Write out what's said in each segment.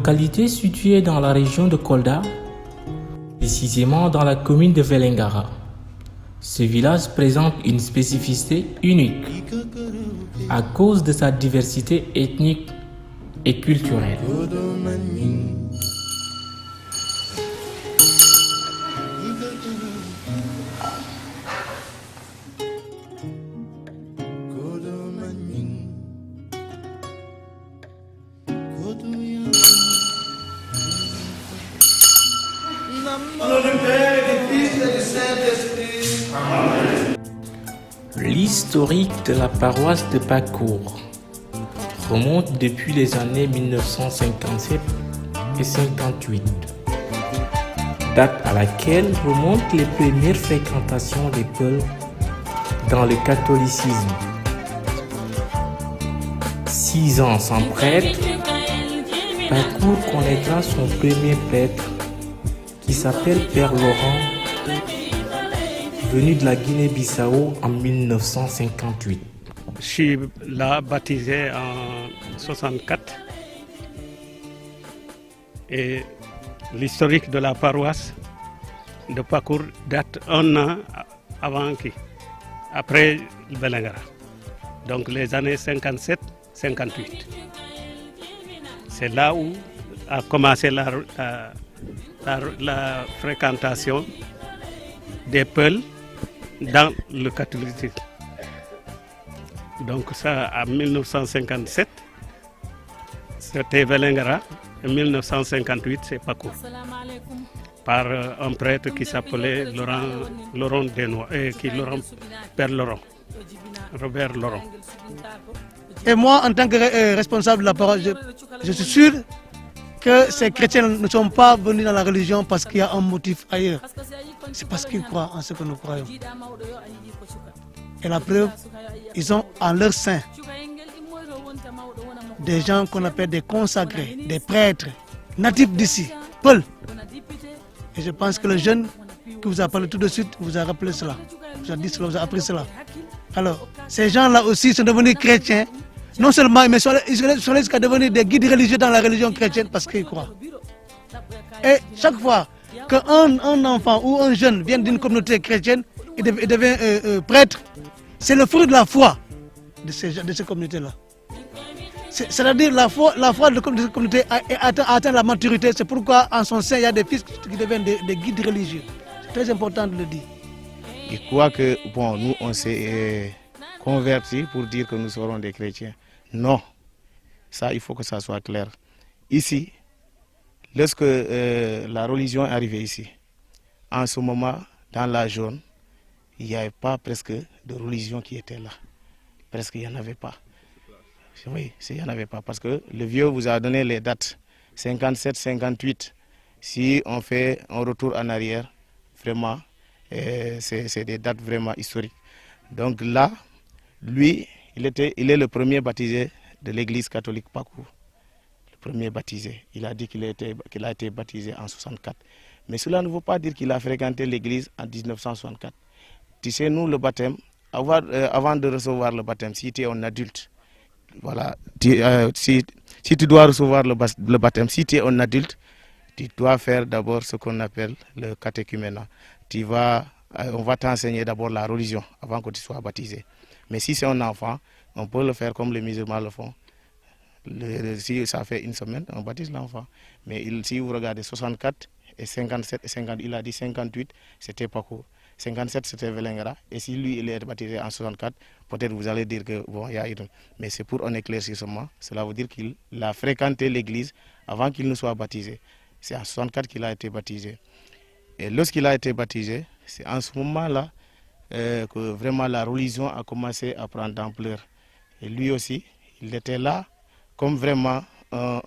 localité située dans la région de Kolda, précisément dans la commune de Vélingara. Ce village présente une spécificité unique à cause de sa diversité ethnique et culturelle. L'historique de la paroisse de Pacour remonte depuis les années 1957 et 58, date à laquelle remontent les premières fréquentations des Peuls dans le catholicisme. 6 ans sans prêtre, Pacour connaîtra son premier prêtre qui s'appelle Père Laurent, venu de la Guinée-Bissau en 1958. Je suis là baptisé en 64 et l'historique de la paroisse de Pacour date 1 an après Vélingara, donc les années 57-58. C'est là où a commencé la fréquentation des Peuls dans le catholicisme. Donc ça, en 1957, c'était Vélingara. En 1958, c'est Pacour. Par un prêtre qui s'appelait Laurent Desnois, Père Laurent, Robert Laurent. Et moi, en tant que responsable de la paroisse, je suis sûr que ces chrétiens ne sont pas venus dans la religion parce qu'il y a un motif ailleurs. C'est parce qu'ils croient en ce que nous croyons. Et la preuve, ils ont en leur sein des gens qu'on appelle des consacrés, des prêtres, natifs d'ici, Paul. Et je pense que le jeune qui vous a parlé tout de suite vous a rappelé cela, vous a dit cela, vous a appris cela. Alors, ces gens-là aussi sont devenus chrétiens, non seulement, mais ils sont jusqu'à devenir des guides religieux dans la religion chrétienne parce qu'ils croient. Et chaque fois qu'un enfant ou un jeune vient d'une communauté chrétienne et devient prêtre, c'est le fruit de la foi de ces communautés-là. C'est-à-dire la foi de cette communauté a atteint la maturité. C'est pourquoi en son sein, il y a des fils qui deviennent des guides religieux. C'est très important de le dire. Je crois que nous, on s'est convertis pour dire que nous serons des chrétiens. Non, ça, il faut que ça soit clair. Ici, lorsque la religion est arrivée ici, en ce moment, dans la zone, il n'y avait pas presque de religion qui était là. Presque, il n'y en avait pas. Oui, il n'y en avait pas. Parce que le vieux vous a donné les dates. 57, 58. Si on fait un retour en arrière, vraiment, c'est des dates vraiment historiques. Donc là, lui, il est le premier baptisé de l'église catholique Pacour. Le premier baptisé. Il a dit qu'il a été baptisé en 64. Mais cela ne veut pas dire qu'il a fréquenté l'église en 1964. Tu sais, nous, le baptême, avant de recevoir le baptême, si tu es un adulte, voilà, si tu dois recevoir le baptême, si tu es un adulte, tu dois faire d'abord ce qu'on appelle le catéchuménat. On va t'enseigner d'abord la religion avant que tu sois baptisé. Mais si c'est un enfant, on peut le faire comme les musulmans le font. Si ça fait une semaine, on baptise l'enfant. Mais si vous regardez 64 et 57 et 50, il a dit 58, c'était Pacour. 57 c'était Vélingara, et si lui il est baptisé en 64, peut-être vous allez dire que bon, il y a une. Mais c'est pour un éclaircissement, cela veut dire qu'il a fréquenté l'église avant qu'il ne soit baptisé. C'est en 64 qu'il a été baptisé. Et lorsqu'il a été baptisé, c'est en ce moment-là que vraiment la religion a commencé à prendre d'ampleur. Et lui aussi, il était là comme vraiment un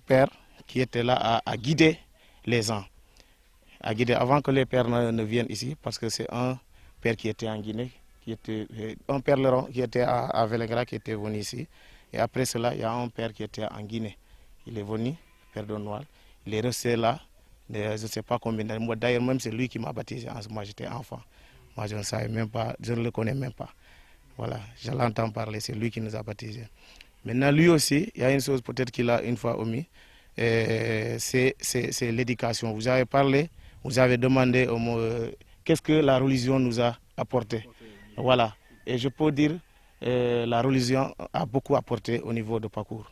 père qui était là à guider les gens. À guider avant que les pères ne viennent ici, parce que c'est un père qui était en Guinée, un père Laurent qui était à Vélingara qui était venu ici. Et après cela, il y a un père qui était en Guinée. Il est venu, Père Donoual, il est resté là, je ne sais pas combien d'années. Moi d'ailleurs, même c'est lui qui m'a baptisé, moi j'étais enfant. Moi je ne savais même pas, je ne le connais même pas. Voilà, je l'entends parler, c'est lui qui nous a baptisés. Maintenant, lui aussi, il y a une chose peut-être qu'il a une fois omis, c'est l'éducation. Vous avez parlé, vous avez demandé qu'est-ce que la religion nous a apporté. Voilà. Et je peux dire la religion a beaucoup apporté au niveau de Pakour.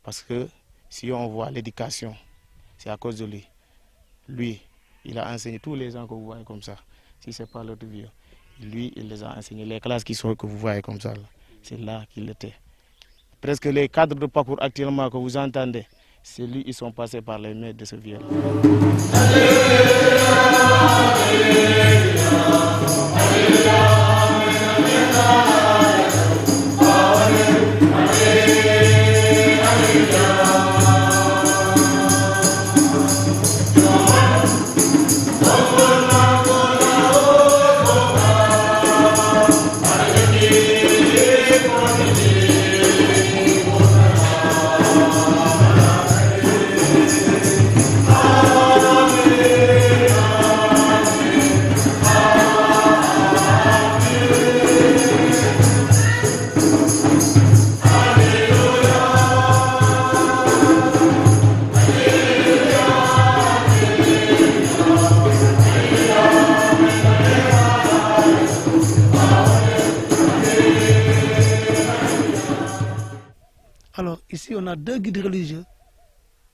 Parce que si on voit l'éducation, c'est à cause de lui. Lui, il a enseigné tous les gens que vous voyez comme ça. Si ce n'est pas l'autre vieux, lui, il les a enseignés. Les classes que vous voyez comme ça, c'est là qu'il était. Presque les cadres de Pakour actuellement que vous entendez, c'est lui, ils sont passés par les mains de ce vieux-là. Alors, ici, on a 2 guides religieux,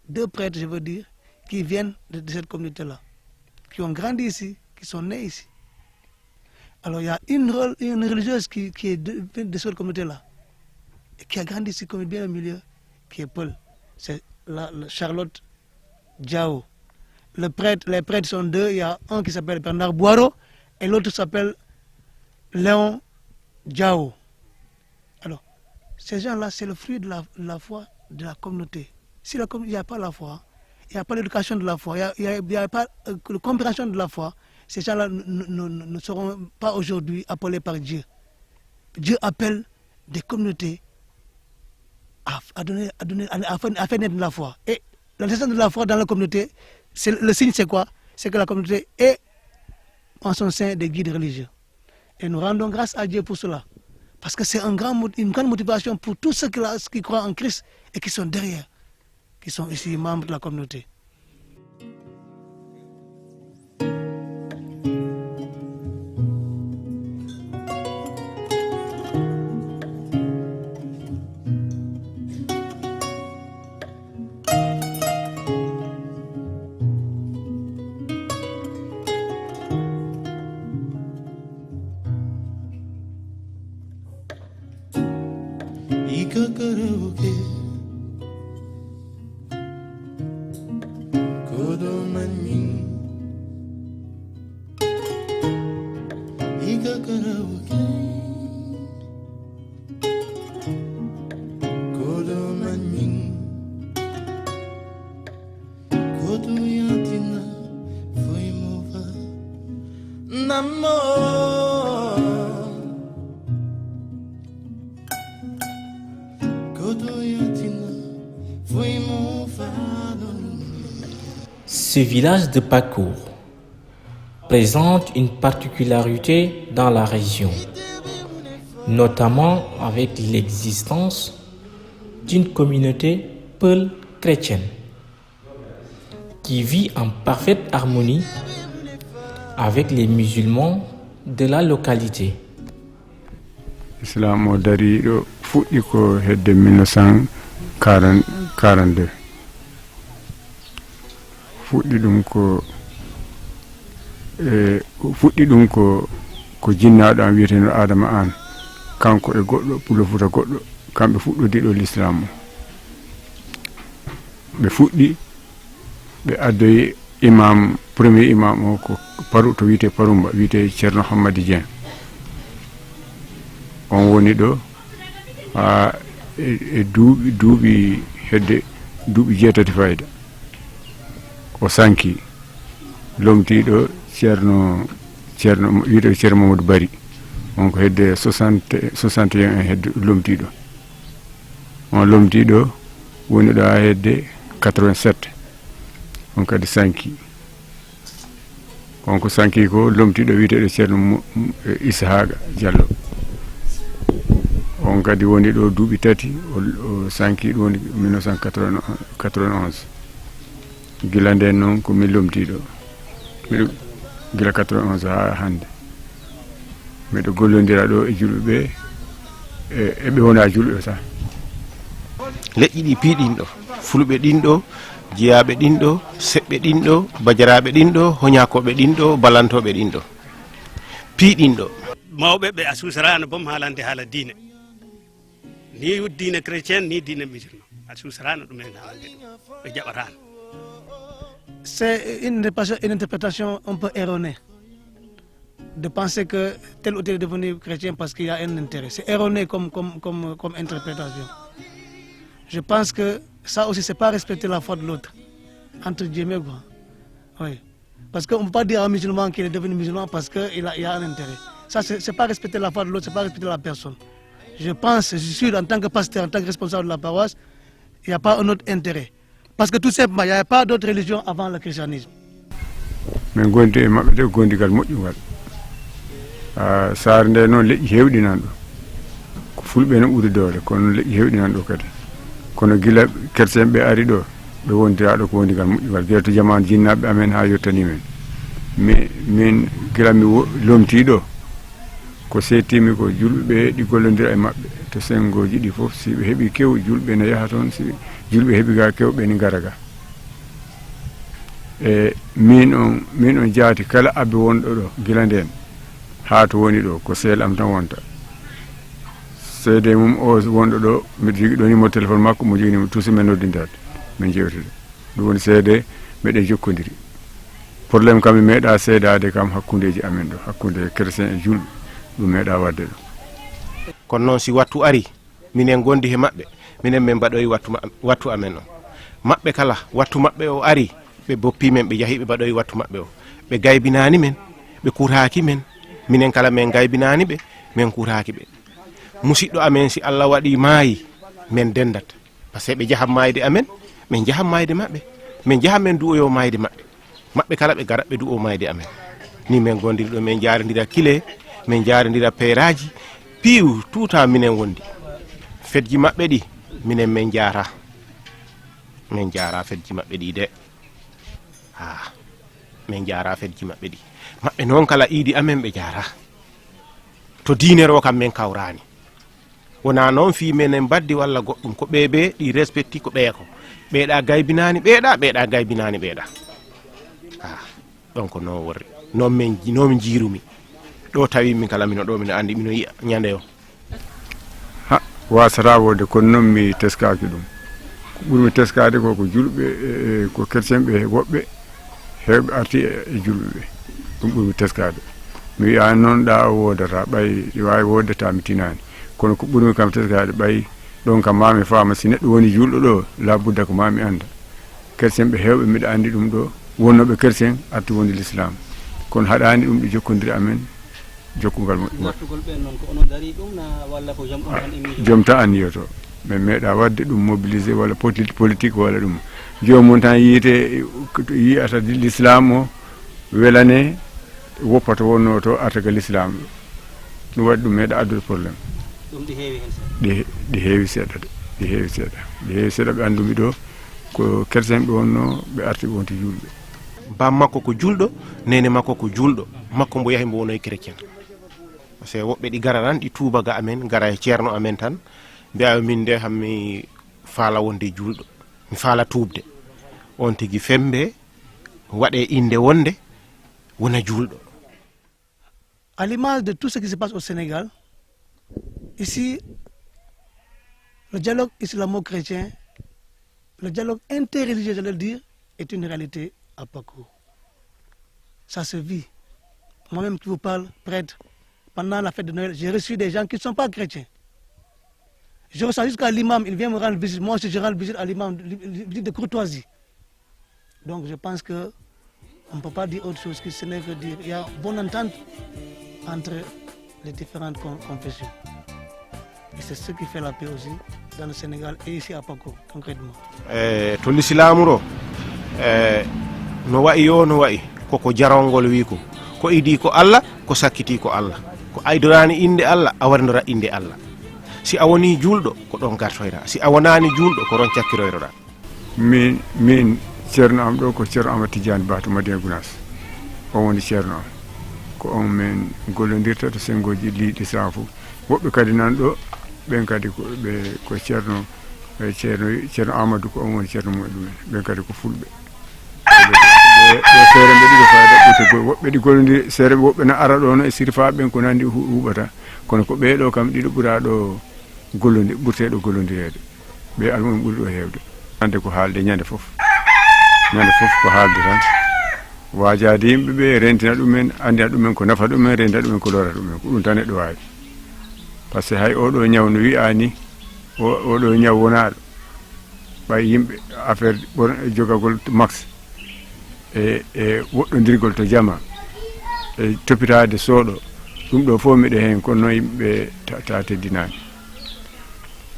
2 prêtres, je veux dire, qui viennent de cette communauté-là, qui ont grandi ici, qui sont nés ici. Alors, il y a une religieuse qui est de cette communauté-là, et qui a grandi ici comme bien au milieu, qui est Paul. C'est Charlotte Diao. Les prêtres sont 2, il y a un qui s'appelle Bernard Boireau, et l'autre s'appelle Léon Diao. Alors, ces gens-là, c'est le fruit de la foi de la communauté. Si il n'y a pas la foi, il n'y a pas l'éducation de la foi, il n'y a pas la compréhension de la foi, ces gens-là ne seront pas aujourd'hui appelés par Dieu. Dieu appelle des communautés à faire naître de la foi. Et la naissance de la foi dans la communauté, le signe c'est quoi? C'est que la communauté est en son sein des guides religieux. Et nous rendons grâce à Dieu pour cela. Parce que c'est une grande motivation pour tous ceux qui croient en Christ et qui sont derrière, qui sont ici membres de la communauté. Ce village de Pakour présente une particularité dans la région, notamment avec l'existence d'une communauté peul chrétienne qui vit en parfaite harmonie avec les musulmans de la localité. Islam o dari ɗo fuɗɗi ko hedde 1942 fuɗɗi ɗum ko jinnaɗo am wiyeteno Adama An, kanko e goɗɗo Pulo Fuuta goɗɗo, kamɓe fuɗɗodi ɗo l'islam o. ɓe fuɗɗi ɓe addoyi imam, premier imam o ko to wiyete Parumba, wiyete Ceerno Hammadi Dieng. On woni ɗo ha e duuɓi hedde duuɓi 7 fayda o sanki lomtiɗo ceerno wiyete Ceerno Mamadou Bari, on ko hedde 61 en hedde lomtiɗo. On lomtiɗo woni ɗo ha hedde 87, on kadi sanki. On ko sanki ko lomtiɗo wiyeteɗo Ceerno Ishaqa Diallo. on kadi woni ɗo duuɓi tati o sanki ɗum woni 1991 gila nden noon ko min lomtiɗo miɗo gila 91 ha hande miɗo gollodira ɗo e julɓeɓe eɓe wona julɓe tan leƴƴi ɗi piiɗinɗo fulɓe ɗinɗo jeyaɓe ɗinɗo seɓɓe ɗinɗo bajaraɓe ɗinɗo hoñakoɓe ɗinɗo ballantoɓe ɗinɗo piiɗinɗo mawɓe ɓe asusarano boom haalande haala diine ni diine chrétienne ni diine musulman asusarano ɗumen haalande ɗum ɓe jaɓatano. C'est une interprétation un peu erronée de penser que tel ou tel est devenu chrétien parce qu'il y a un intérêt. C'est erroné comme interprétation. Je pense que ça aussi, c'est pas respecter la foi de l'autre, entre guillemets, quoi. Oui. Parce qu'on ne peut pas dire à un musulman qu'il est devenu musulman parce qu'il y a un intérêt. Ça, c'est pas respecter la foi de l'autre, c'est pas respecter la personne. Je pense, je suis sûr, en tant que pasteur, en tant que responsable de la paroisse, il n'y a pas un autre intérêt. Parce que tout simplement, il n'y avait pas d'autre religion avant le christianisme. Mais gondi e maɓɓe de gondigal moƴƴugal saare nde noon leƴƴi hewɗinan ɗo ko fulɓe no ɓuri dowde kono leƴƴi hewɗinan ɗo kadi kono gila chrétien ɓe ari ɗo ɓe wondira ɗo ko wondigal moƴƴugal guila to jamanu jinnaɓe amen ha yettani men min gila mi lomti ɗo ko settimi ko julɓeɓe ɗi gollodira e maɓɓe to sengoji ɗi foof si ɓe heeɓi kew julɓe ne yaha toon si julɓe heeɓi ga kewɓe ni gara ga e min on jaati kala abbe wonɗo ɗo gila nden ha to woni ɗo ko seel am tan wonta seede mum o wonɗo ɗo miɗo jogui ɗo numéro téléphone makko mo joginimo toujours men noddintade min jewtude ɗum woni seede meɗen jokkodiri probléme kam mi meeɗa seedade kam hakkudeji amen ɗo hakkude chrétien e julɓe ɗum meeɗa wadde ɗo kono noon si wattu ari minen gondi he maɓɓe minen min mbaɗoyi wattu amen o maɓɓe kala wattu maɓɓe o ari ɓe boppi men ɓe jaahi ɓe mbaɗoyi wattu maɓɓe o ɓe gaybinani men ɓe kuraki men minen kala min gaybinani ɓe min kuraki ɓe musidɗo amen si Allah waɗi maayi min dendat par ce que ɓe jahan mayde amen min jahan mayde maɓɓe min jahan min du'oyo mayde maɓɓe maɓɓe kala ɓe garat ɓe du'o mayde amen ni min gondiri ɗo min jarodira kile min jarodira peeraji piiw tuta minen wondi fedji maɓɓe ɗi minen min jara fedji maɓɓe ɗi de min jara fedji maɓɓe ɗi maɓɓe noon kala iidi amen ɓe jara to dinero kam min kawrani wona noon fi minen baddi walla goɗɗum ko ɓeɓe ɗi respecti ko ɓeya ko ɓeeɗa gaybinani ɓeeɗa gaybinani ɓeeɗa ɗon ko noon worri noon min jiirumi ɗo tawi min kala mino ɗo mino andi mino yiya ñande o wasata wode kono noon mi teskaki ɗum ko ɓurmi teskade ko julɓe ko chrétien ɓe woɓɓe hewɓe arti e julɓe ɓe ɗum ɓurmi teskade mi wiyani noon ɗa o wodata ɓay ɗi wawi wodata mi tinani kono ko ɓurmi kam teskade ɓay ɗon kam mami faama si neɗɗo woni julɗo ɗo labudda ko mami anda chrétien ɓe hewɓe mbiɗa andi ɗum ɗo wonnoɓe chrétien arti wonde l'islam kono haɗani ɗum ɗi jokkodiri amen jokkugal moƴƴugal joom tan anniyoto min meeɗa wadde ɗum mobilisé walla politique walla ɗum jomum tan yiyata l'islam o welane woppata wonno to artaga l'islam ɗum waɗi ɗum meeɗa addude probléme ɗi heewi seeɗa ɗi heewi seeɗa ɓe andumi ɗo ko chrétien ɓe wonno ɓe arti ɓe wonti julɓe bam makko ko julɗo nene makko ko julɗo makko mbo yahi mbo wonoye chrétien par ce que woɓɓe ɗi gara tan ɗi tuuba ga amen gara e ceerno amen tan mbiya min nde hammi faala wonde julɗo mi faala tuubde on tigui fembe waɗe inde wonde wona julɗo. À l'image de tout ce qui se passe au Sénégal, ici, le dialogue islamo-chrétien, le dialogue interreligieux, je vais le dire, est une réalité à Pakour. Ça se vit. Moi-même qui vous parle, prêtre, pendant la fête de Noël, j'ai reçu des gens qui ne sont pas chrétiens. Je ressens jusqu'à l'imam, il vient me rendre visite. Moi aussi, je rends visite à l'imam, visite de courtoisie. Donc je pense qu'on ne peut pas dire autre chose que ce n'est que dire il y a bonne entente entre les différentes confessions. Et c'est ce qui fait la paix aussi dans le Sénégal et ici à Pakour, concrètement. To l'islam ro no wa'i yo no wa'i koko jarongol wi ko idi ko Allah ko sakkiti ko Allah ko aydorani inde Allah a warnora inde Allah si a woni julɗo ko ɗon gartoyɗa, si a wonani julɗo ko ɗon cakkiroyroɗa. min ceerno am ɗo ko ceerno Amadou Tidiane Ba to Madina Gounass, on woni ceerno am, ko on min gollodirta to sengoji liiɗi sa fof. Woɓɓe kadi nan ɗo ɓen kadi ko ceerno Amadou ko on woni ceerno muɗumen, ɓen kadi ko fulɓe. ɓe feere ɓe ɗiɗo fayda ɓuute woɓɓe ɗi gollodiri seere woɓɓe na ara ɗo no e sirfa ɓen ko nandi huɓata, kono ko ɓeeɗo kam ɗiɗo ɓura ɗo ɓurteɗo gollodirede, ɓe almum ɓuri ɗo hewde. Hande ko haalde ñande fof ko haalde tan, wajade yimɓe ɓe rentina ɗumen, andina ɗumen ko nafa ɗumen, rentina ɗumen ko lora ɗumen, ko ɗum tan neɗɗo wawi. Par ce que hay oɗo ñaw no wi'a ni, oɗo ñaw wonaɗo ɓay yimɓe affaire jogagol max e woɗɗodirgol to jama e toppitade sooɗo, ɗum ɗo fof miɗo hen, kono noon yimɓe ta teddinani.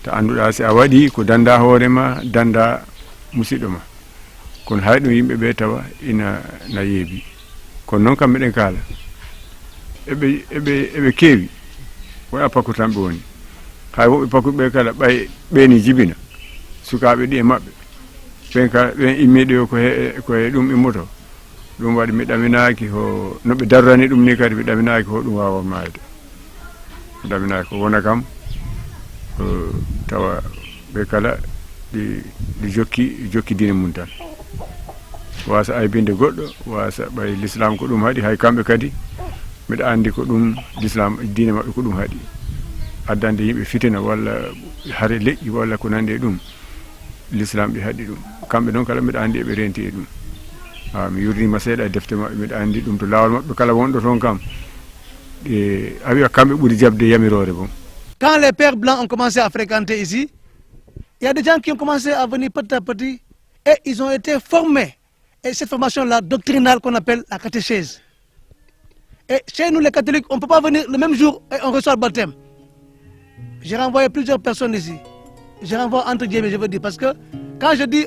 Ta anduɗa si a waɗi ko danda hoorema, danda musidɗo ma, kono hay ɗum yimɓe ɓe tawa ina yeebi. Kono noon kam miɗen kaala eɓe keewi, wona pakku tan ɓe woni, hay woɓɓe pakkuɓe kala ɓeni jibina sukaɓe ɗi e maɓɓe, ɓen immiɗo yo koye ɗum immoto. Ɗum waɗi mi ɗaminaki no ɓe darrani ɗum ni, kadi mi ɗaminaki ho ɗum wawa mayde, mi ɗaminaki ko wona kam tawa ɓe kala ɗi jokki dine mum tan, wasa aybinde goɗɗo, wasa ɓay l'islam ko ɗum haɗi, hay kamɓe kadi mbiɗa andi ko ɗum l'islam dine maɓɓe ko ɗum haɗi, addande yimɓe fitina walla haare leƴƴi walla ko nandi e ɗum, l'islam ɓe haɗi ɗum. Kamɓe noon kala mbiɗa andi eɓe renti e ɗum. Mi yurdima seeɗa e defte maɓɓe, mbiɗa andi ɗum to lawol maɓɓe kala wonɗo toon kam a wiya kamɓe ɓuuri jabde yamirore bon. Quand les pères blancs ont commencé à fréquenter ici, il y a des gens qui ont commencé à venir petit à petit et ils ont été formés. Et cette formation-là doctrinale qu'on appelle la catéchèse. Et chez nous les catholiques, on ne peut pas venir le même jour et on reçoit le baptême. J'ai renvoyé plusieurs personnes ici. Je renvoie entre guillemets, je veux dire, parce que quand je dis,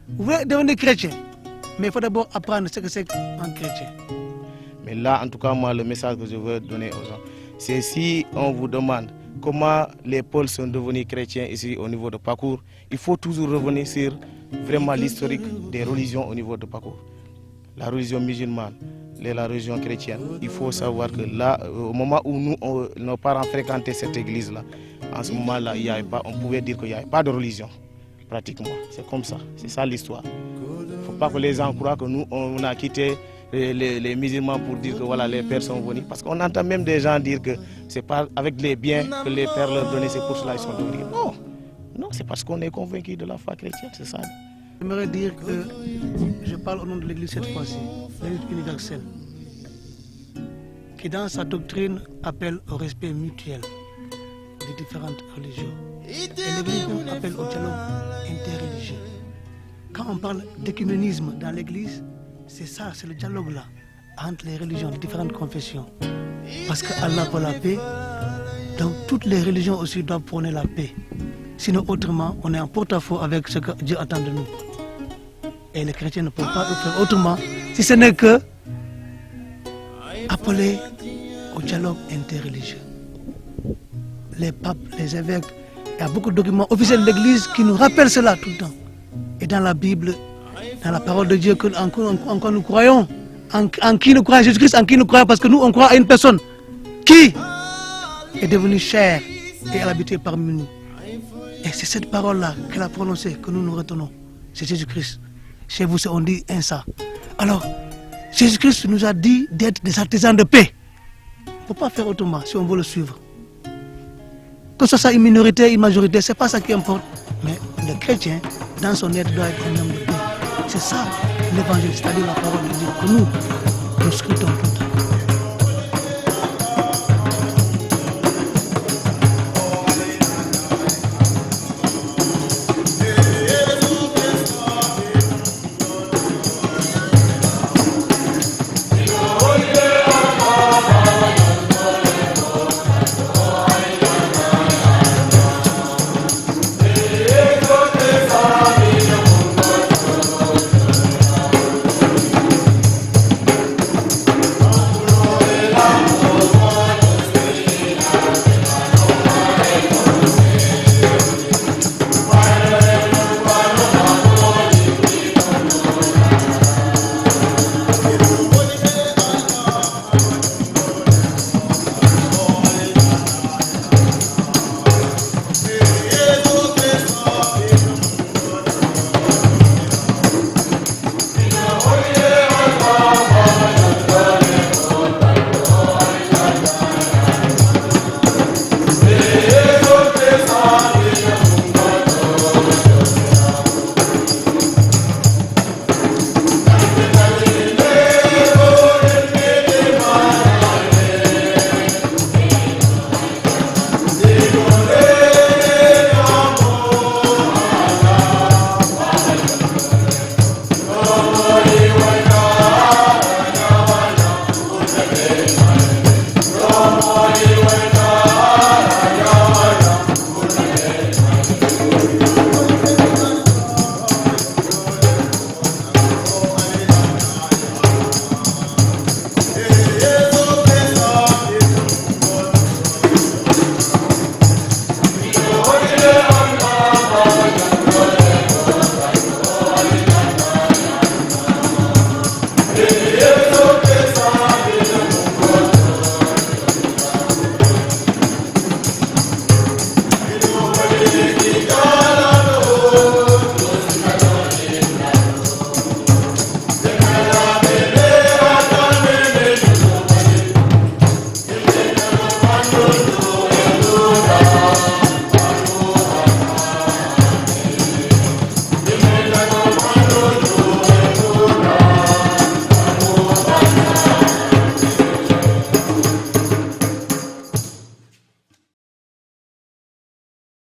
vous voulez devenir chrétien, mais il faut d'abord apprendre ce que c'est qu'un chrétien. Mais là, en tout cas, moi, le message que je veux donner aux gens, c'est si on vous demande comment les Peuls sont devenus chrétiens ici au niveau de Pakour, il faut toujours revenir sur vraiment l'historique des religions au niveau de Pakour. La religion musulmane, la religion chrétienne. Il faut savoir que là, au moment où nos parents fréquentaient cette église-là, en ce moment-là, on pouvait dire qu'il n'y avait pas de religion, pratiquement. C'est comme ça, c'est ça l'histoire. Il ne faut pas que les gens croient que nous, on a quitté les musulmans pour dire que voilà, les pères sont venus. Parce qu'on entend même des gens dire que c'est pas avec les biens que les pères leur donnaient, c'est pour cela qu'ils sont devenus. Non, c'est parce qu'on est convaincu de la foi chrétienne, c'est ça. J'aimerais dire que je parle au nom de l'Église cette fois-ci, l'Église universelle, qui dans sa doctrine appelle au respect mutuel des différentes religions. Et l'Église appelle au dialogue interreligieux. Quand on parle d'écuménisme dans l'Église, c'est ça, c'est le dialogue-là, entre les religions, les différentes confessions. Parce qu'Allah veut la paix, donc toutes les religions aussi doivent prôner la paix. Sinon, autrement, on est en porte-à-faux avec ce que Dieu attend de nous. Et les chrétiens ne peuvent pas faire autrement, si ce n'est que appeler au dialogue interreligieux. Les papes, les évêques, il y a beaucoup de documents officiels de l'Église qui nous rappellent cela tout le temps. Et dans la Bible, dans la parole de Dieu en quoi nous croyons, en qui nous croyons, Jésus-Christ en qui nous croyons, parce que nous on croit à une personne qui est devenue chair et elle habitait parmi nous. Et c'est cette parole-là qu'elle a prononcée que nous nous retenons. C'est Jésus-Christ. Chez vous, on dit un ça. Alors, Jésus-Christ nous a dit d'être des artisans de paix. On ne peut pas faire autrement si on veut le suivre. Que ce soit une minorité, une majorité, ce n'est pas ça qui importe. Mais le chrétien, dans son être, doit être un homme de paix. C'est ça l'évangile, c'est-à-dire la parole de Dieu que nous scrutons.